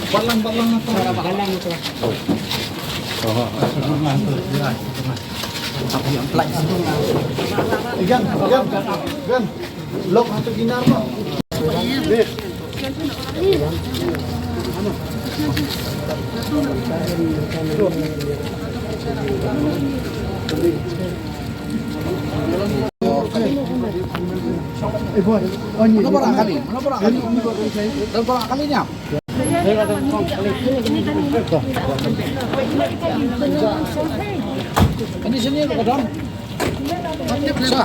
Balang-balang na ito. Balang ito. Ako yung flights. Igan. Lok ato ginarma. Bis. Boy, ano ba ang kali? Ano ba ang kali? Ano ba ang kali niya? Ini sini lo kadang. Sa.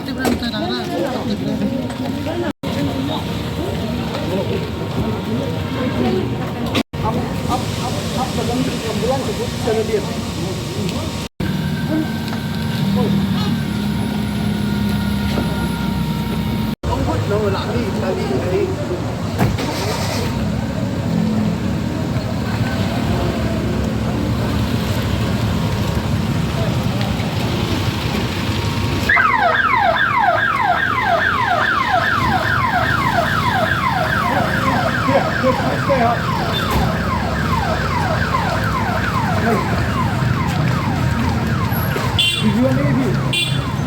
Stay up. Did you want me to?